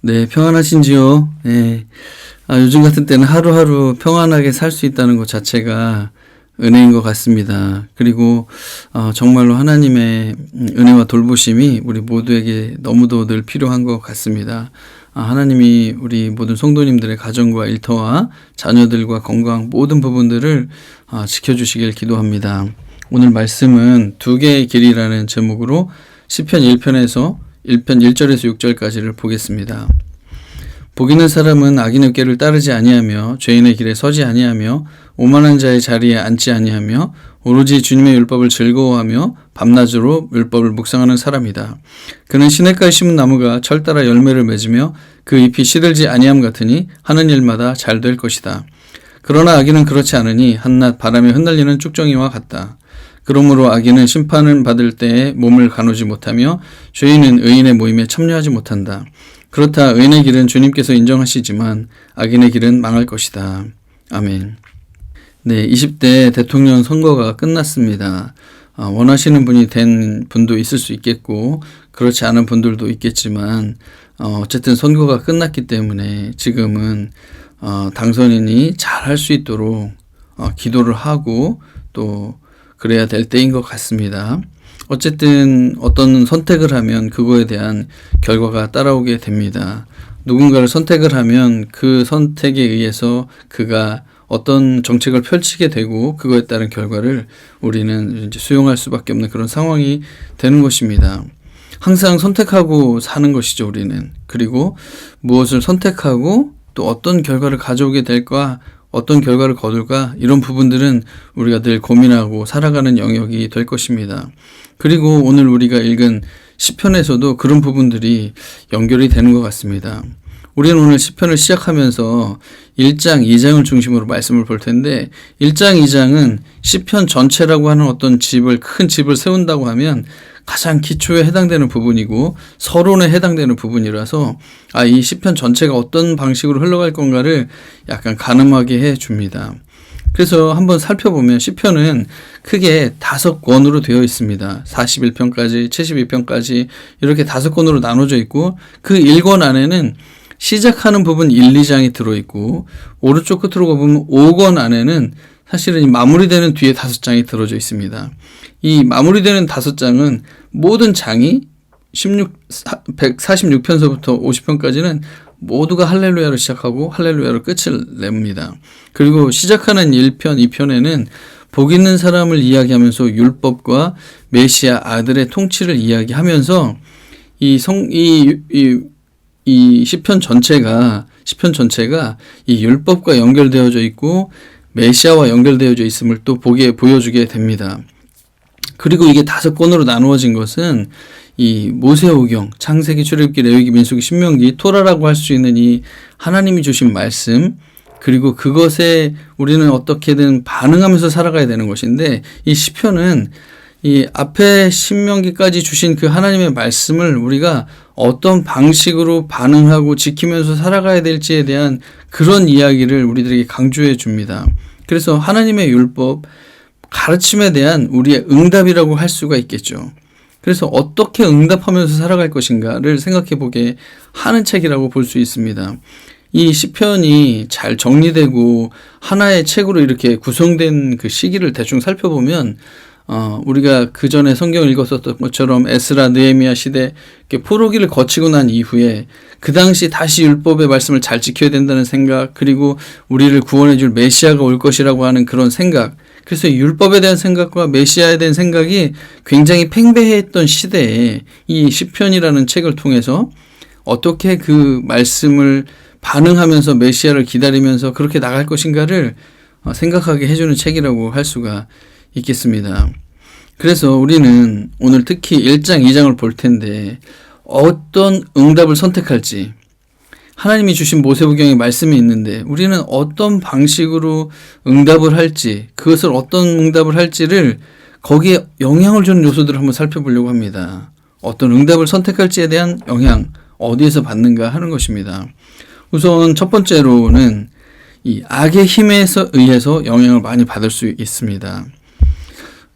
네, 평안하신지요? 네. 요즘 같은 때는 하루하루 평안하게 살 수 있다는 것 자체가 은혜인 것 같습니다. 그리고 정말로 하나님의 은혜와 돌보심이 우리 모두에게 너무도 늘 필요한 것 같습니다. 하나님이 우리 모든 성도님들의 가정과 일터와 자녀들과 건강 모든 부분들을 지켜주시길 기도합니다. 오늘 말씀은 두 개의 길이라는 제목으로 시편 1편에서 1편 1절에서 6절까지를 보겠습니다. 복 있는 사람은 악인의 꾀를 따르지 아니하며 죄인의 길에 서지 아니하며 오만한 자의 자리에 앉지 아니하며 오로지 주님의 율법을 즐거워하며 밤낮으로 율법을 묵상하는 사람이다. 그는 시냇가에 심은 나무가 철 따라 열매를 맺으며 그 잎이 시들지 아니함 같으니 하는 일마다 잘 될 것이다. 그러나 악인은 그렇지 않으니 한낱 바람에 흩날리는 쭉정이와 같다. 그러므로 악인은 심판을 받을 때에 몸을 가누지 못하며 죄인은 의인의 모임에 참여하지 못한다. 그렇다 의인의 길은 주님께서 인정하시지만 악인의 길은 망할 것이다. 아멘. 네, 20대 대통령 선거가 끝났습니다. 원하시는 분이 된 분도 있을 수 있겠고 그렇지 않은 분들도 있겠지만 어쨌든 선거가 끝났기 때문에 지금은 당선인이 잘 할 수 있도록 기도를 하고 또 그래야 될 때인 것 같습니다. 어쨌든 어떤 선택을 하면 그거에 대한 결과가 따라오게 됩니다. 누군가를 선택을 하면 그 선택에 의해서 그가 어떤 정책을 펼치게 되고 그거에 따른 결과를 우리는 이제 수용할 수밖에 없는 그런 상황이 되는 것입니다. 항상 선택하고 사는 것이죠, 우리는. 그리고 무엇을 선택하고 또 어떤 결과를 가져오게 될까, 어떤 결과를 거둘까, 이런 부분들은 우리가 늘 고민하고 살아가는 영역이 될 것입니다. 그리고 오늘 우리가 읽은 시편에서도 그런 부분들이 연결이 되는 것 같습니다. 우리는 오늘 시편을 시작하면서 1장, 2장을 중심으로 말씀을 볼 텐데 1장, 2장은 시편 전체라고 하는 어떤 큰 집을 세운다고 하면 가장 기초에 해당되는 부분이고 서론에 해당되는 부분이라서 이 시편 전체가 어떤 방식으로 흘러갈 건가를 약간 가늠하게 해줍니다. 그래서 한번 살펴보면 시편은 크게 5권으로 되어 있습니다. 41편까지, 72편까지 이렇게 5권으로 나눠져 있고 그 1권 안에는 시작하는 부분 1, 2장이 들어있고 오른쪽 끝으로 가보면 5권 안에는 사실은 마무리되는 뒤에 5장이 들어져 있습니다. 이 마무리되는 5장은 모든 장이 146편서부터 50편까지는 모두가 할렐루야로 시작하고 할렐루야로 끝을 냅니다. 그리고 시작하는 1편, 2편에는 복 있는 사람을 이야기하면서 율법과 메시아 아들의 통치를 이야기하면서 이 시편 전체가 이 율법과 연결되어져 있고 메시아와 연결되어져 있음을 또 보여주게 됩니다. 그리고 이게 5권으로 나누어진 것은 이 모세오경, 창세기, 출애굽기, 레위기, 민수기, 신명기, 토라라고 할 수 있는 이 하나님이 주신 말씀, 그리고 그것에 우리는 어떻게든 반응하면서 살아가야 되는 것인데 이 시편은 이 앞에 신명기까지 주신 그 하나님의 말씀을 우리가 어떤 방식으로 반응하고 지키면서 살아가야 될지에 대한 그런 이야기를 우리들에게 강조해 줍니다. 그래서 하나님의 율법, 가르침에 대한 우리의 응답이라고 할 수가 있겠죠. 그래서 어떻게 응답하면서 살아갈 것인가를 생각해 보게 하는 책이라고 볼 수 있습니다. 이 시편이 잘 정리되고 하나의 책으로 이렇게 구성된 그 시기를 대충 살펴보면 우리가 그 전에 성경을 읽었었던 것처럼 에스라, 느헤미야 시대 포로기를 거치고 난 이후에 그 당시 다시 율법의 말씀을 잘 지켜야 된다는 생각, 그리고 우리를 구원해 줄 메시아가 올 것이라고 하는 그런 생각, 그래서 율법에 대한 생각과 메시아에 대한 생각이 굉장히 팽배했던 시대에 이 시편이라는 책을 통해서 어떻게 그 말씀을 반응하면서 메시아를 기다리면서 그렇게 나갈 것인가를 생각하게 해주는 책이라고 할 수가 있겠습니다. 그래서 우리는 오늘 특히 1장, 2장을 볼 텐데 어떤 응답을 선택할지, 하나님이 주신 모세오경의 말씀이 있는데 우리는 어떤 방식으로 응답을 할지, 그것을 어떤 응답을 할지를 거기에 영향을 주는 요소들을 한번 살펴보려고 합니다. 어떤 응답을 선택할지에 대한 영향, 어디에서 받는가 하는 것입니다. 우선 첫 번째로는 이 악의 힘에 의해서 영향을 많이 받을 수 있습니다.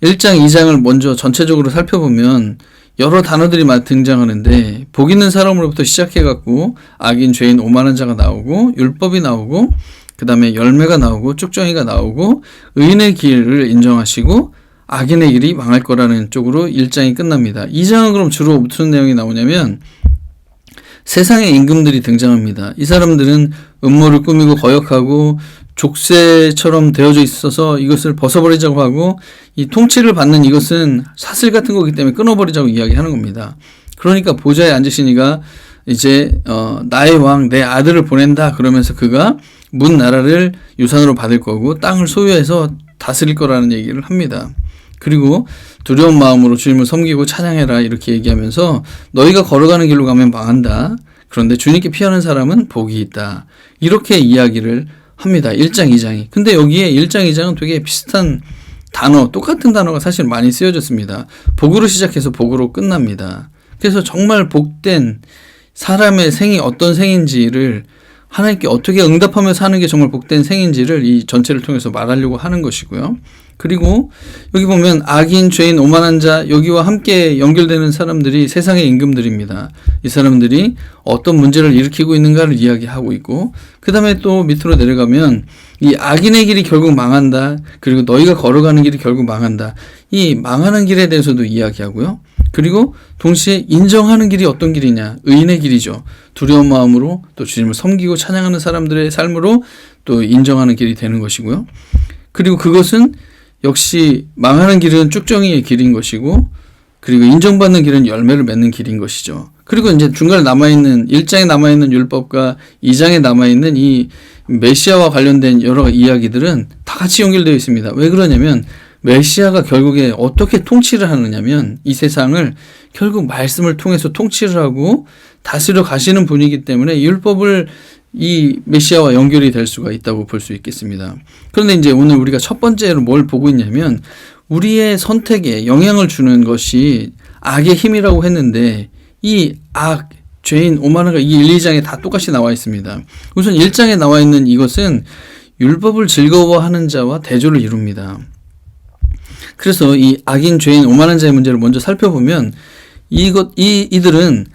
1장, 2장을 먼저 전체적으로 살펴보면 여러 단어들이 등장하는데 복 있는 사람으로부터 시작해갖고 악인, 죄인, 오만한 자가 나오고 율법이 나오고 그 다음에 열매가 나오고 쭉정이가 나오고 의인의 길을 인정하시고 악인의 길이 망할 거라는 쪽으로 1장이 끝납니다. 2장은 그럼 주로 무슨 내용이 나오냐면 세상의 임금들이 등장합니다. 이 사람들은 음모를 꾸미고 거역하고 족쇄처럼 되어져 있어서 이것을 벗어버리자고 하고 이 통치를 받는 이것은 사슬 같은 거기 때문에 끊어버리자고 이야기하는 겁니다. 그러니까 보좌에 앉으신 이가 이제 나의 왕, 내 아들을 보낸다 그러면서 그가 문 나라를 유산으로 받을 거고 땅을 소유해서 다스릴 거라는 얘기를 합니다. 그리고 두려운 마음으로 주님을 섬기고 찬양해라 이렇게 얘기하면서 너희가 걸어가는 길로 가면 망한다. 그런데 주님께 피하는 사람은 복이 있다. 이렇게 이야기를 합니다. 1장, 2장이. 근데 여기에 1장, 2장은 되게 비슷한 단어, 똑같은 단어가 사실 많이 쓰여졌습니다. 복으로 시작해서 복으로 끝납니다. 그래서 정말 복된 사람의 생이 어떤 생인지를 하나님께 어떻게 응답하며 사는 게 정말 복된 생인지를 이 전체를 통해서 말하려고 하는 것이고요. 그리고 여기 보면 악인, 죄인, 오만한 자 여기와 함께 연결되는 사람들이 세상의 임금들입니다. 이 사람들이 어떤 문제를 일으키고 있는가를 이야기하고 있고 그 다음에 또 밑으로 내려가면 이 악인의 길이 결국 망한다. 그리고 너희가 걸어가는 길이 결국 망한다. 이 망하는 길에 대해서도 이야기하고요. 그리고 동시에 인정하는 길이 어떤 길이냐? 의인의 길이죠. 두려운 마음으로 또 주님을 섬기고 찬양하는 사람들의 삶으로 또 인정하는 길이 되는 것이고요. 그리고 그것은 역시 망하는 길은 쭉정이의 길인 것이고 그리고 인정받는 길은 열매를 맺는 길인 것이죠. 그리고 이제 중간에 남아있는 1장에 남아있는 율법과 2장에 남아있는 이 메시아와 관련된 여러 이야기들은 다 같이 연결되어 있습니다. 왜 그러냐면 메시아가 결국에 어떻게 통치를 하느냐면 이 세상을 결국 말씀을 통해서 통치를 하고 다스려 가시는 분이기 때문에 율법을 이 메시아와 연결이 될 수가 있다고 볼 수 있겠습니다. 그런데 이제 오늘 우리가 첫 번째로 뭘 보고 있냐면 우리의 선택에 영향을 주는 것이 악의 힘이라고 했는데 이 악, 죄인, 오만한가 이 1, 2장에 다 똑같이 나와 있습니다. 우선 1장에 나와 있는 이것은 율법을 즐거워하는 자와 대조를 이룹니다. 그래서 이 악인, 죄인, 오만한 자의 문제를 먼저 살펴보면 이들은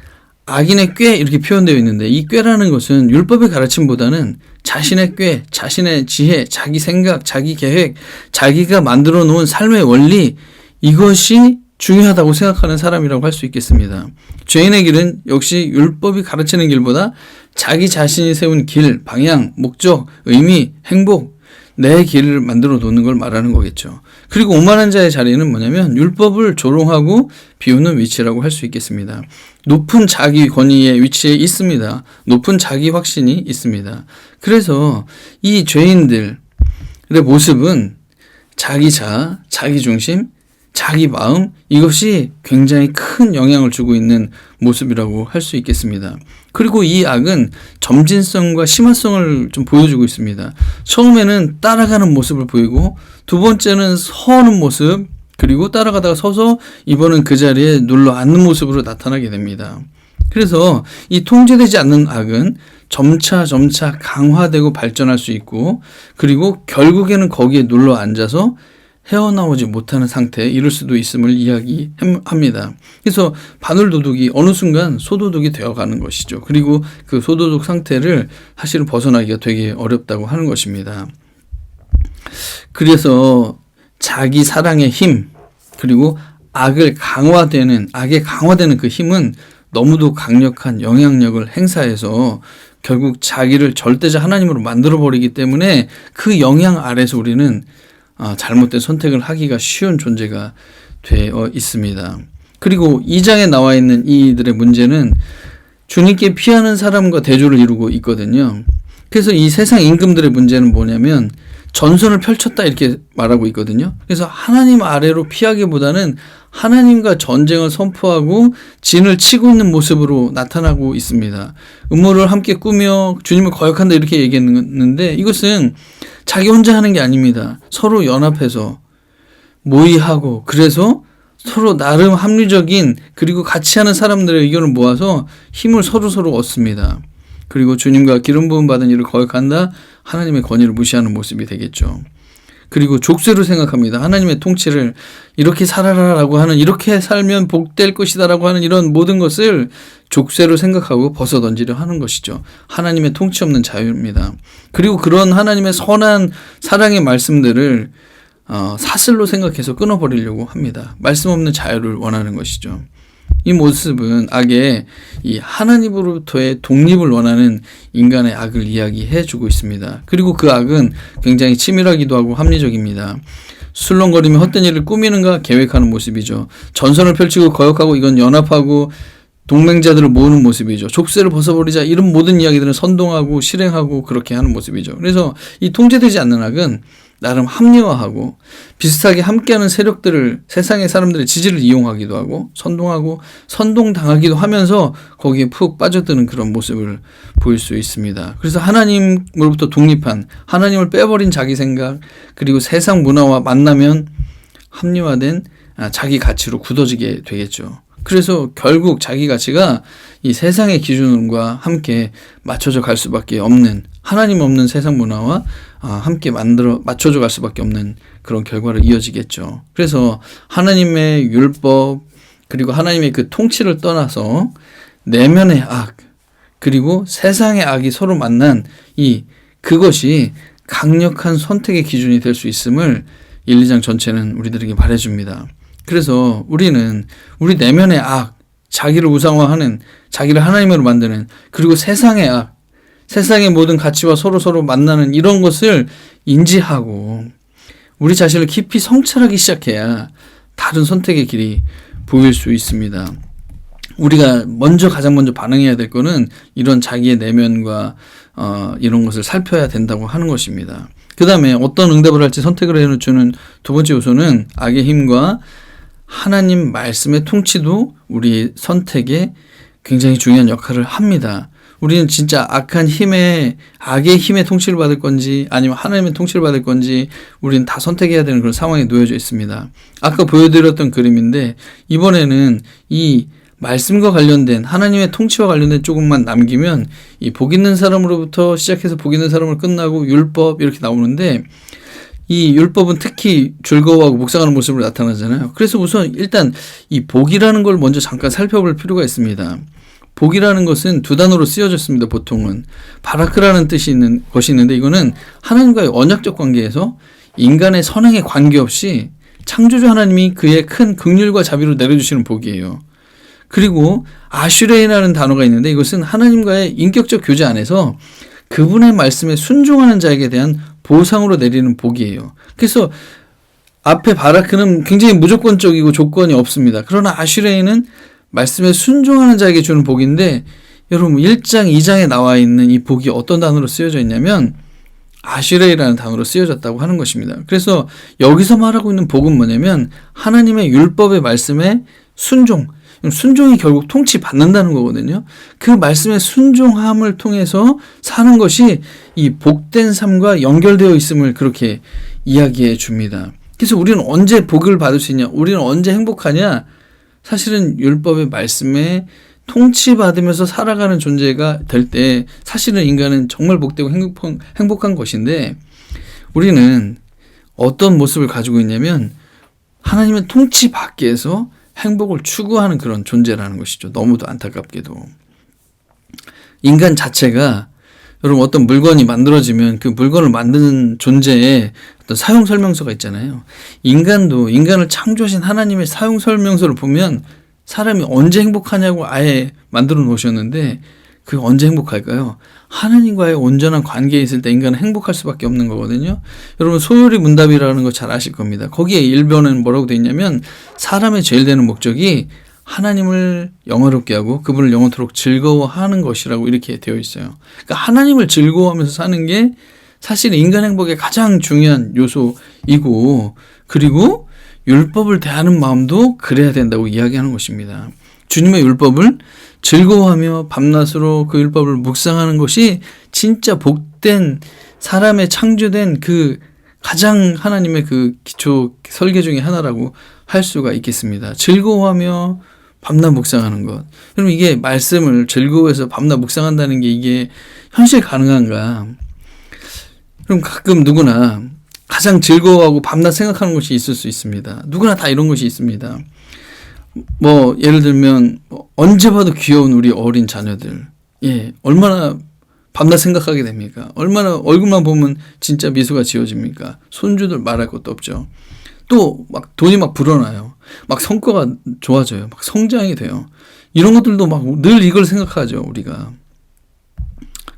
악인의 꾀 이렇게 표현되어 있는데 이 꾀라는 것은 율법의 가르침보다는 자신의 꾀, 자신의 지혜, 자기 생각, 자기 계획, 자기가 만들어 놓은 삶의 원리 이것이 중요하다고 생각하는 사람이라고 할 수 있겠습니다. 죄인의 길은 역시 율법이 가르치는 길보다 자기 자신이 세운 길, 방향, 목적, 의미, 행복 내 길을 만들어 놓는 걸 말하는 거겠죠. 그리고 오만한 자의 자리는 뭐냐면 율법을 조롱하고 비우는 위치라고 할 수 있겠습니다. 높은 자기 권위의 위치에 있습니다. 높은 자기 확신이 있습니다. 그래서 이 죄인들의 모습은 자기 자아, 자기 중심, 자기 마음 이것이 굉장히 큰 영향을 주고 있는 모습이라고 할 수 있겠습니다. 그리고 이 악은 점진성과 심화성을 좀 보여주고 있습니다. 처음에는 따라가는 모습을 보이고 두 번째는 서는 모습 그리고 따라가다가 서서 이번은 그 자리에 눌러 앉는 모습으로 나타나게 됩니다. 그래서 이 통제되지 않는 악은 점차 강화되고 발전할 수 있고 그리고 결국에는 거기에 눌러 앉아서 헤어나오지 못하는 상태에 이를 수도 있음을 이야기합니다. 그래서 바늘도둑이 어느 순간 소도둑이 되어가는 것이죠. 그리고 그 소도둑 상태를 사실은 벗어나기가 되게 어렵다고 하는 것입니다. 그래서 자기 사랑의 힘 그리고 악에 강화되는 그 힘은 너무도 강력한 영향력을 행사해서 결국 자기를 절대자 하나님으로 만들어버리기 때문에 그 영향 아래서 우리는 잘못된 선택을 하기가 쉬운 존재가 되어 있습니다. 그리고 2장에 나와 있는 이들의 문제는 주님께 피하는 사람과 대조를 이루고 있거든요. 그래서 이 세상 임금들의 문제는 뭐냐면 전선을 펼쳤다 이렇게 말하고 있거든요. 그래서 하나님 아래로 피하기보다는 하나님과 전쟁을 선포하고 진을 치고 있는 모습으로 나타나고 있습니다. 음모를 함께 꾸며 주님을 거역한다 이렇게 얘기했는데 이것은 자기 혼자 하는 게 아닙니다. 서로 연합해서 모의하고 그래서 서로 나름 합리적인 그리고 같이 하는 사람들의 의견을 모아서 힘을 서로 얻습니다. 그리고 주님과 기름 부음 받은 이를 거역한다 하나님의 권위를 무시하는 모습이 되겠죠. 그리고 족쇄로 생각합니다. 하나님의 통치를 이렇게 살아라라고 하는, 이렇게 살면 복될 것이다라고 하는 이런 모든 것을 족쇄로 생각하고 벗어던지려 하는 것이죠. 하나님의 통치 없는 자유입니다. 그리고 그런 하나님의 선한 사랑의 말씀들을 사슬로 생각해서 끊어버리려고 합니다. 말씀 없는 자유를 원하는 것이죠. 이 모습은 악의 이 하나님으로부터의 독립을 원하는 인간의 악을 이야기해 주고 있습니다. 그리고 그 악은 굉장히 치밀하기도 하고 합리적입니다. 술렁거리며 헛된 일을 꾸미는가 계획하는 모습이죠. 전선을 펼치고 거역하고 이건 연합하고 동맹자들을 모으는 모습이죠. 족쇄를 벗어버리자, 이런 모든 이야기들은 선동하고 실행하고 그렇게 하는 모습이죠. 그래서 이 통제되지 않는 악은 나름 합리화하고 비슷하게 함께하는 세력들을, 세상의 사람들의 지지를 이용하기도 하고 선동하고 선동당하기도 하면서 거기에 푹 빠져드는 그런 모습을 보일 수 있습니다. 그래서 하나님으로부터 독립한, 하나님을 빼버린 자기 생각, 그리고 세상 문화와 만나면 합리화된 자기 가치로 굳어지게 되겠죠. 그래서 결국 자기 가치가 이 세상의 기준과 함께 맞춰져 갈 수밖에 없는, 하나님 없는 세상 문화와 함께 맞춰져 갈 수밖에 없는 그런 결과를 이어지겠죠. 그래서 하나님의 율법, 그리고 하나님의 그 통치를 떠나서 내면의 악, 그리고 세상의 악이 서로 만난 그것이 강력한 선택의 기준이 될 수 있음을 1, 2장 전체는 우리들에게 말해줍니다. 그래서 우리는 우리 내면의 악, 자기를 우상화하는, 자기를 하나님으로 만드는, 그리고 세상의 악, 세상의 모든 가치와 서로 만나는 이런 것을 인지하고 우리 자신을 깊이 성찰하기 시작해야 다른 선택의 길이 보일 수 있습니다. 우리가 가장 먼저 반응해야 될 거는 이런 자기의 내면과 이런 것을 살펴야 된다고 하는 것입니다. 그 다음에 어떤 응답을 할지 선택을 해주는 두 번째 요소는 악의 힘과 하나님 말씀의 통치도 우리 선택에 굉장히 중요한 역할을 합니다. 우리는 진짜 악의 힘의 통치를 받을 건지 아니면 하나님의 통치를 받을 건지 우리는 다 선택해야 되는 그런 상황에 놓여져 있습니다. 아까 보여드렸던 그림인데 이번에는 이 말씀과 관련된, 하나님의 통치와 관련된 조금만 남기면 이 복 있는 사람으로부터 시작해서 복 있는 사람을 끝나고 율법 이렇게 나오는데, 이 율법은 특히 즐거워하고 묵상하는 모습으로 나타나잖아요. 그래서 우선 일단 이 복이라는 걸 먼저 잠깐 살펴볼 필요가 있습니다. 복이라는 것은 두 단어로 쓰여졌습니다. 보통은 바라크라는 뜻이 있는 것이 있는데, 이거는 하나님과의 언약적 관계에서 인간의 선행에 관계없이 창조주 하나님이 그의 큰 긍휼과 자비로 내려주시는 복이에요. 그리고 아슈레이라는 단어가 있는데, 이것은 하나님과의 인격적 교제 안에서 그분의 말씀에 순종하는 자에게 대한 보상으로 내리는 복이에요. 그래서 앞에 바라크는 굉장히 무조건적이고 조건이 없습니다. 그러나 아슈레이는 말씀에 순종하는 자에게 주는 복인데, 여러분 1장, 2장에 나와 있는 이 복이 어떤 단어로 쓰여져 있냐면 아슈레이라는 단어로 쓰여졌다고 하는 것입니다. 그래서 여기서 말하고 있는 복은 뭐냐면 하나님의 율법의 말씀에 순종이 결국 통치받는다는 거거든요. 그 말씀의 순종함을 통해서 사는 것이 이 복된 삶과 연결되어 있음을 그렇게 이야기해 줍니다. 그래서 우리는 언제 복을 받을 수 있냐? 우리는 언제 행복하냐? 사실은 율법의 말씀에 통치받으면서 살아가는 존재가 될 때 사실은 인간은 정말 복되고 행복한 것인데, 우리는 어떤 모습을 가지고 있냐면 하나님의 통치 밖에서 행복을 추구하는 그런 존재라는 것이죠. 너무도 안타깝게도. 인간 자체가, 여러분 어떤 물건이 만들어지면 그 물건을 만드는 존재의 어떤 사용 설명서가 있잖아요. 인간도 인간을 창조하신 하나님의 사용 설명서를 보면 사람이 언제 행복하냐고 아예 만들어 놓으셨는데, 그 언제 행복할까요? 하나님과의 온전한 관계에 있을 때 인간은 행복할 수밖에 없는 거거든요. 여러분 소요리 문답이라는 거 잘 아실 겁니다. 거기에 1번은 뭐라고 되어 있냐면 사람의 제일 되는 목적이 하나님을 영화롭게 하고 그분을 영원토록 즐거워하는 것이라고 이렇게 되어 있어요. 그러니까 하나님을 즐거워하면서 사는 게 사실 인간 행복의 가장 중요한 요소이고, 그리고 율법을 대하는 마음도 그래야 된다고 이야기하는 것입니다. 주님의 율법을 즐거워하며 밤낮으로 그 율법을 묵상하는 것이 진짜 복된 사람의 창조된 그 가장 하나님의 그 기초 설계 중에 하나라고 할 수가 있겠습니다. 즐거워하며 밤낮 묵상하는 것. 여러분 이게 말씀을 즐거워해서 밤낮 묵상한다는 게 이게 현실 가능한가? 그럼 가끔 누구나 가장 즐거워하고 밤낮 생각하는 것이 있을 수 있습니다. 누구나 다 이런 것이 있습니다. 뭐 예를 들면 언제 봐도 귀여운 우리 어린 자녀들, 얼마나 밤낮 생각하게 됩니까? 얼마나 얼굴만 보면 진짜 미소가 지어집니까? 손주들 말할 것도 없죠. 또 막 돈이 막 불어나요. 막 성과가 좋아져요. 막 성장이 돼요. 이런 것들도 막 늘 이걸 생각하죠, 우리가.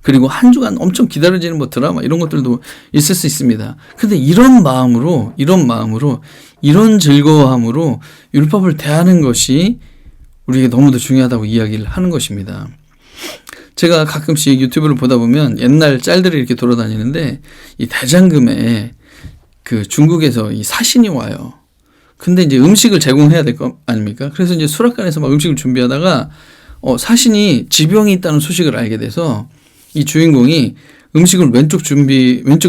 그리고 한 주간 엄청 기다려지는 뭐 드라마 이런 것들도 있을 수 있습니다. 근데 이런 마음으로, 이런 즐거워함으로 율법을 대하는 것이 우리에게 너무도 중요하다고 이야기를 하는 것입니다. 제가 가끔씩 유튜브를 보다 보면 옛날 짤들이 이렇게 돌아다니는데 이 대장금에 그 중국에서 이 사신이 와요. 근데 이제 음식을 제공해야 될 거 아닙니까? 그래서 이제 수락관에서 막 음식을 준비하다가 사신이 지병이 있다는 소식을 알게 돼서 이 주인공이 음식을 왼쪽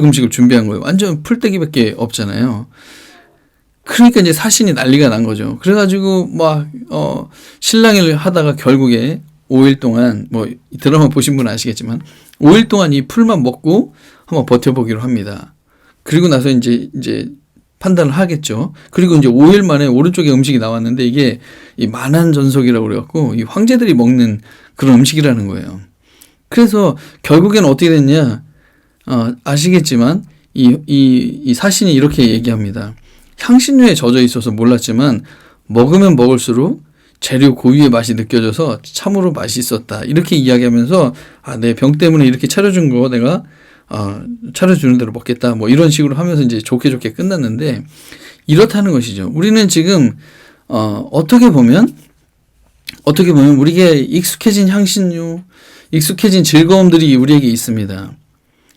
음식을 준비한 거예요. 완전 풀떼기밖에 없잖아요. 그러니까 이제 사신이 난리가 난 거죠. 그래가지고 막 실랑이를 하다가 결국에 5일 동안, 뭐 드라마 보신 분은 아시겠지만 5일 동안 이 풀만 먹고 한번 버텨보기로 합니다. 그리고 나서 이제 판단을 하겠죠. 그리고 이제 5일 만에 오른쪽에 음식이 나왔는데 이게 이 만한전석이라고 그래갖고 이 황제들이 먹는 그런 음식이라는 거예요. 그래서 결국에는 어떻게 됐냐, 아시겠지만 이 사신이 이렇게 얘기합니다. 향신료에 젖어 있어서 몰랐지만 먹으면 먹을수록 재료 고유의 맛이 느껴져서 참으로 맛있었다. 이렇게 이야기하면서 내 병 때문에 이렇게 차려준 거 내가 차려주는 대로 먹겠다. 뭐 이런 식으로 하면서 이제 좋게 끝났는데 이렇다는 것이죠. 우리는 지금 어떻게 보면 우리에게 익숙해진 향신료, 익숙해진 즐거움들이 우리에게 있습니다.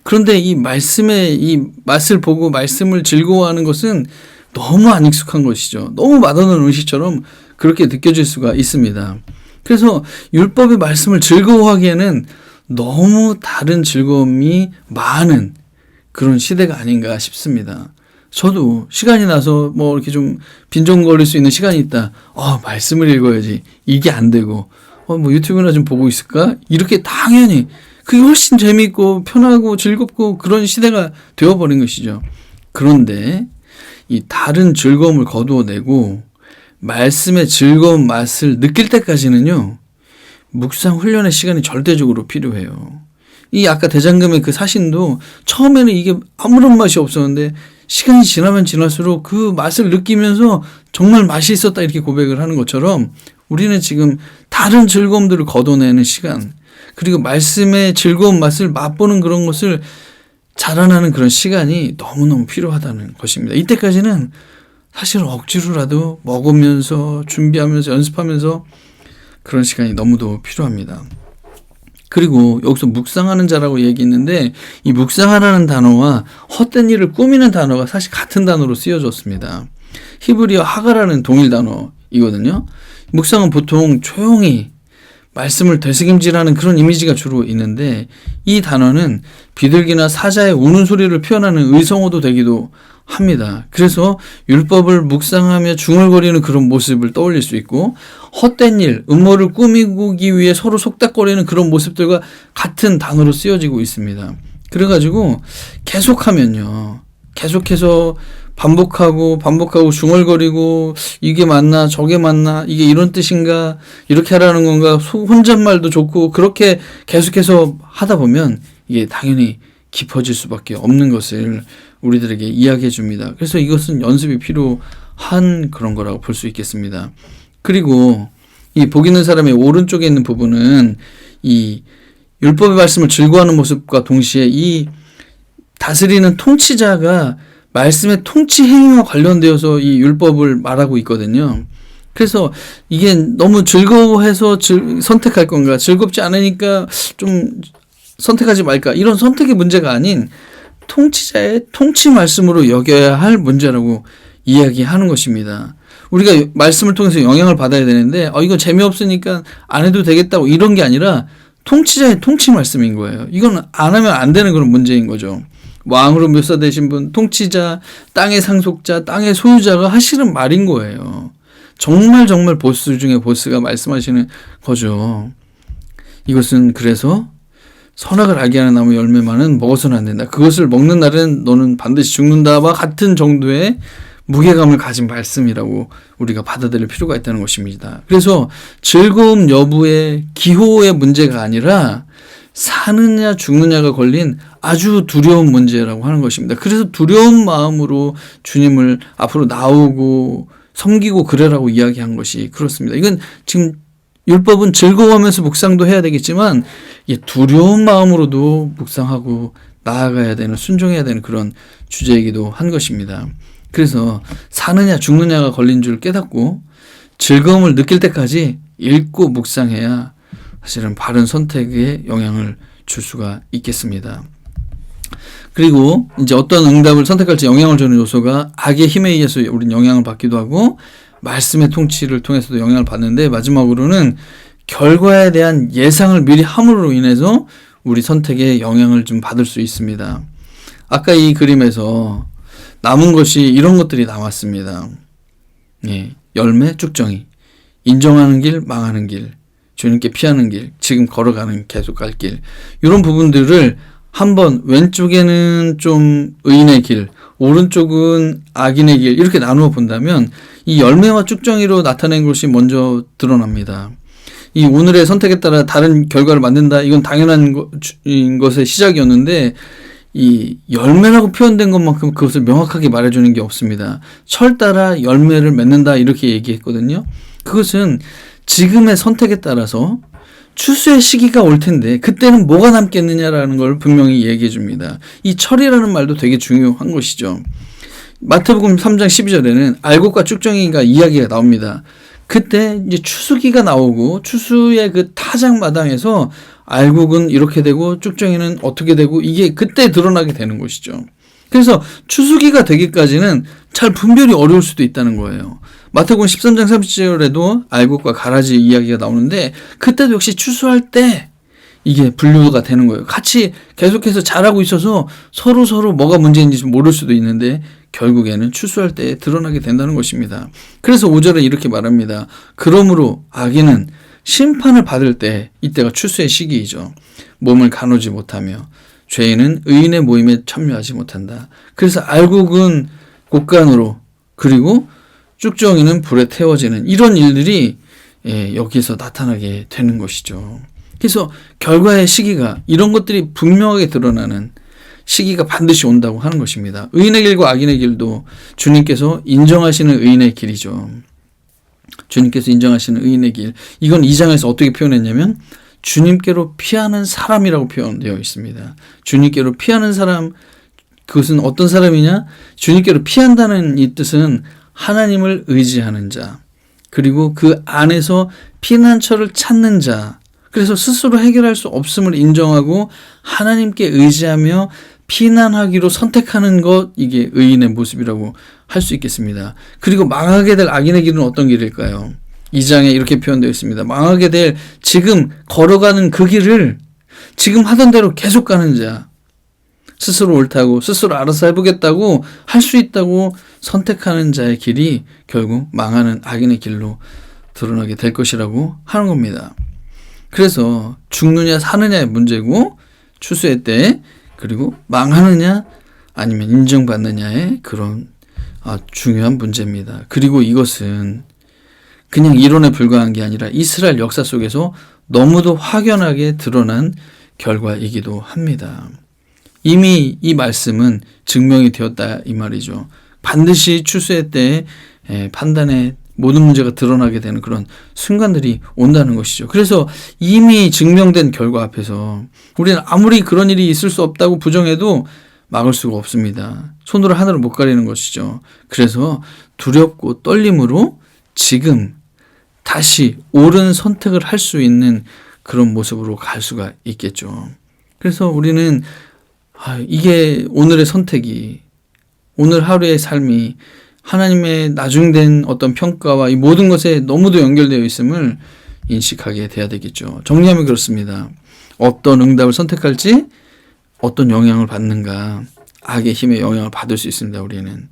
그런데 이 말씀의 이 맛을 보고 말씀을 즐거워하는 것은 너무 안 익숙한 것이죠. 너무 맛없는 음식처럼 그렇게 느껴질 수가 있습니다. 그래서 율법의 말씀을 즐거워하기에는 너무 다른 즐거움이 많은 그런 시대가 아닌가 싶습니다. 저도 시간이 나서 뭐 이렇게 좀 빈정거릴 수 있는 시간이 있다. 말씀을 읽어야지. 이게 안 되고, 뭐 유튜브나 좀 보고 있을까? 이렇게 당연히 그게 훨씬 재미있고 편하고 즐겁고 그런 시대가 되어버린 것이죠. 그런데 이 다른 즐거움을 거두어내고 말씀의 즐거운 맛을 느낄 때까지는요, 묵상 훈련의 시간이 절대적으로 필요해요. 이 아까 대장금의 그 사신도 처음에는 이게 아무런 맛이 없었는데 시간이 지나면 지날수록 그 맛을 느끼면서 정말 맛이 있었다 이렇게 고백을 하는 것처럼 우리는 지금 다른 즐거움들을 거둬내는 시간, 그리고 말씀의 즐거운 맛을 맛보는 그런 것을 자라나는 그런 시간이 너무너무 필요하다는 것입니다. 이때까지는 사실 억지로라도 먹으면서 준비하면서 연습하면서 그런 시간이 너무도 필요합니다. 그리고 여기서 묵상하는 자라고 얘기했는데 이 묵상하라는 단어와 헛된 일을 꾸미는 단어가 사실 같은 단어로 쓰여졌습니다. 히브리어 하가라는 동일 단어이거든요. 묵상은 보통 조용히 말씀을 되새김질하는 그런 이미지가 주로 있는데 이 단어는 비둘기나 사자의 우는 소리를 표현하는 의성어도 되기도 합니다. 그래서 율법을 묵상하며 중얼거리는 그런 모습을 떠올릴 수 있고 헛된 일, 음모를 꾸미기 위해 서로 속닥거리는 그런 모습들과 같은 단어로 쓰여지고 있습니다. 그래가지고 계속해서 반복하고 중얼거리고 이게 맞나 저게 맞나 이게 이런 뜻인가 이렇게 하라는 건가 혼잣말도 좋고 그렇게 계속해서 하다 보면 이게 당연히 깊어질 수밖에 없는 것을 우리들에게 이야기해 줍니다. 그래서 이것은 연습이 필요한 그런 거라고 볼 수 있겠습니다. 그리고 이 복 있는 사람의 오른쪽에 있는 부분은 이 율법의 말씀을 즐거워하는 모습과 동시에 이 다스리는 통치자가 말씀의 통치 행위와 관련되어서 이 율법을 말하고 있거든요. 그래서 이게 너무 즐거워해서 선택할 건가, 즐겁지 않으니까 좀 선택하지 말까, 이런 선택의 문제가 아닌 통치자의 통치 말씀으로 여겨야 할 문제라고 이야기하는 것입니다. 우리가 말씀을 통해서 영향을 받아야 되는데 이거 재미없으니까 안 해도 되겠다고 이런 게 아니라 통치자의 통치 말씀인 거예요. 이건 안 하면 안 되는 그런 문제인 거죠. 왕으로 묘사되신 분, 통치자, 땅의 상속자, 땅의 소유자가 하시는 말인 거예요. 정말 보스 중에 보스가 말씀하시는 거죠. 이것은 그래서 선악을 알게 하는 나무 열매만은 먹어서는 안 된다. 그것을 먹는 날은 너는 반드시 죽는다와 같은 정도의 무게감을 가진 말씀이라고 우리가 받아들일 필요가 있다는 것입니다. 그래서 즐거움 여부의 기호의 문제가 아니라 사느냐 죽느냐가 걸린 아주 두려운 문제라고 하는 것입니다. 그래서 두려운 마음으로 주님을 앞으로 나오고 섬기고 그래라고 이야기한 것이 그렇습니다. 이건 지금 율법은 즐거워하면서 묵상도 해야 되겠지만 두려운 마음으로도 묵상하고 나아가야 되는, 순종해야 되는 그런 주제이기도 한 것입니다. 그래서 사느냐 죽느냐가 걸린 줄 깨닫고 즐거움을 느낄 때까지 읽고 묵상해야 사실은 바른 선택에 영향을 줄 수가 있겠습니다. 그리고 이제 어떤 응답을 선택할지 영향을 주는 요소가 악의 힘에 의해서 우리는 영향을 받기도 하고 말씀의 통치를 통해서도 영향을 받는데, 마지막으로는 결과에 대한 예상을 미리 함으로 인해서 우리 선택에 영향을 좀 받을 수 있습니다. 아까 이 그림에서 남은 것이 이런 것들이 남았습니다. 열매, 쭉정이, 인정하는 길, 망하는 길, 주님께 피하는 길, 지금 걸어가는 계속 갈 길, 이런 부분들을 한번 왼쪽에는 좀 의인의 길, 오른쪽은 악인의 길, 이렇게 나누어 본다면 이 열매와 쭉정이로 나타낸 것이 먼저 드러납니다. 이 오늘의 선택에 따라 다른 결과를 만든다, 이건 당연한 것의 시작이었는데 이 열매라고 표현된 것만큼 그것을 명확하게 말해주는 게 없습니다. 철 따라 열매를 맺는다 이렇게 얘기했거든요. 그것은 지금의 선택에 따라서 추수의 시기가 올 텐데 그때는 뭐가 남겠느냐라는 걸 분명히 얘기해 줍니다. 이 철이라는 말도 되게 중요한 것이죠. 마태복음 3장 12절에는 알곡과 쭉정이가 이야기가 나옵니다. 그때 이제 추수기가 나오고 추수의 그 타작마당에서 알곡은 이렇게 되고 쭉정이는 어떻게 되고 이게 그때 드러나게 되는 것이죠. 그래서 추수기가 되기까지는 잘 분별이 어려울 수도 있다는 거예요. 마태복음 13장 30절에도 알곡과 가라지 이야기가 나오는데 그때도 역시 추수할 때 이게 분류가 되는 거예요. 같이 계속해서 자라고 있어서 서로 뭐가 문제인지 모를 수도 있는데 결국에는 추수할 때 드러나게 된다는 것입니다. 그래서 5절에 이렇게 말합니다. 그러므로 악인은 심판을 받을 때 이때가 추수의 시기이죠. 몸을 가누지 못하며 죄인은 의인의 모임에 참여하지 못한다. 그래서 알곡은 곡간으로 그리고 쭉정이는 불에 태워지는 이런 일들이 여기서 나타나게 되는 것이죠. 그래서 결과의 시기가 이런 것들이 분명하게 드러나는 시기가 반드시 온다고 하는 것입니다. 의인의 길과 악인의 길도 주님께서 인정하시는 의인의 길이죠. 주님께서 인정하시는 의인의 길, 이건 2장에서 어떻게 표현했냐면 주님께로 피하는 사람이라고 표현되어 있습니다. 주님께로 피하는 사람, 그것은 어떤 사람이냐? 주님께로 피한다는 이 뜻은 하나님을 의지하는 자, 그리고 그 안에서 피난처를 찾는 자, 그래서 스스로 해결할 수 없음을 인정하고 하나님께 의지하며 피난하기로 선택하는 것, 이게 의인의 모습이라고 할 수 있겠습니다. 그리고 망하게 될 악인의 길은 어떤 길일까요? 2장에 이렇게 표현되어 있습니다. 망하게 될 지금 걸어가는 그 길을 지금 하던 대로 계속 가는 자, 스스로 옳다고 스스로 알아서 해보겠다고 할 수 있다고 선택하는 자의 길이 결국 망하는 악인의 길로 드러나게 될 것이라고 하는 겁니다. 그래서 죽느냐 사느냐의 문제고 추수의 때, 그리고 망하느냐 아니면 인정받느냐의 그런 중요한 문제입니다. 그리고 이것은 그냥 이론에 불과한 게 아니라 이스라엘 역사 속에서 너무도 확연하게 드러난 결과이기도 합니다. 이미 이 말씀은 증명이 되었다 이 말이죠. 반드시 추수의 때에 판단의 모든 문제가 드러나게 되는 그런 순간들이 온다는 것이죠. 그래서 이미 증명된 결과 앞에서 우리는 아무리 그런 일이 있을 수 없다고 부정해도 막을 수가 없습니다. 손으로 하늘을 못 가리는 것이죠. 그래서 두렵고 떨림으로 지금 다시 옳은 선택을 할 수 있는 그런 모습으로 갈 수가 있겠죠. 그래서 우리는 이게 오늘의 선택이, 오늘 하루의 삶이 하나님의 나중된 어떤 평가와 이 모든 것에 너무도 연결되어 있음을 인식하게 돼야 되겠죠. 정리하면 그렇습니다. 어떤 응답을 선택할지 어떤 영향을 받는가, 악의 힘에 영향을 받을 수 있습니다. 우리는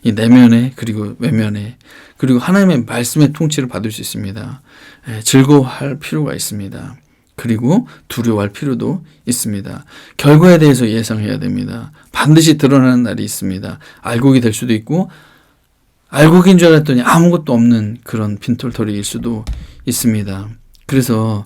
이 내면에 그리고 외면에, 그리고 하나님의 말씀의 통치를 받을 수 있습니다. 즐거워할 필요가 있습니다. 그리고 두려워할 필요도 있습니다. 결과에 대해서 예상해야 됩니다. 반드시 드러나는 날이 있습니다. 알곡이 될 수도 있고 알곡인 줄 알았더니 아무것도 없는 그런 빈털터리일 수도 있습니다. 그래서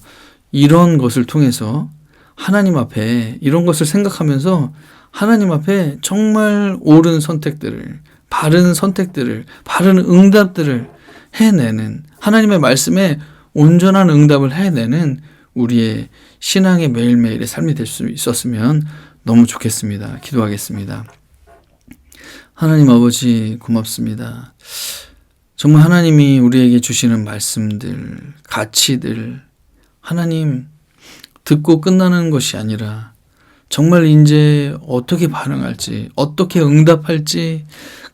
이런 것을 통해서 하나님 앞에 이런 것을 생각하면서 하나님 앞에 정말 옳은 선택들을, 바른 선택들을, 바른 응답들을 해내는, 하나님의 말씀에 온전한 응답을 해내는 우리의 신앙의 매일매일의 삶이 될 수 있었으면 너무 좋겠습니다. 기도하겠습니다. 하나님 아버지 고맙습니다. 정말 하나님이 우리에게 주시는 말씀들, 가치들, 하나님 듣고 끝나는 것이 아니라 정말 이제 어떻게 반응할지, 어떻게 응답할지,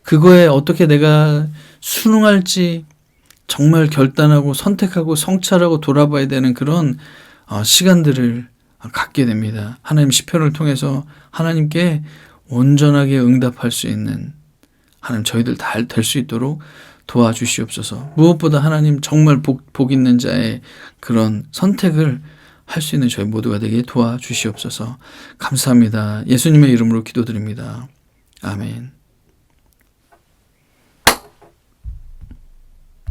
그거에 어떻게 내가 순응할지 정말 결단하고 선택하고 성찰하고 돌아봐야 되는 그런 시간들을 갖게 됩니다. 하나님 시편을 통해서 하나님께 온전하게 응답할 수 있는 하나님 저희들 다 될 수 있도록 도와주시옵소서. 무엇보다 하나님 정말 복 있는 자의 그런 선택을 할 수 있는 저희 모두가 되게 도와주시옵소서. 감사합니다. 예수님의 이름으로 기도드립니다. 아멘.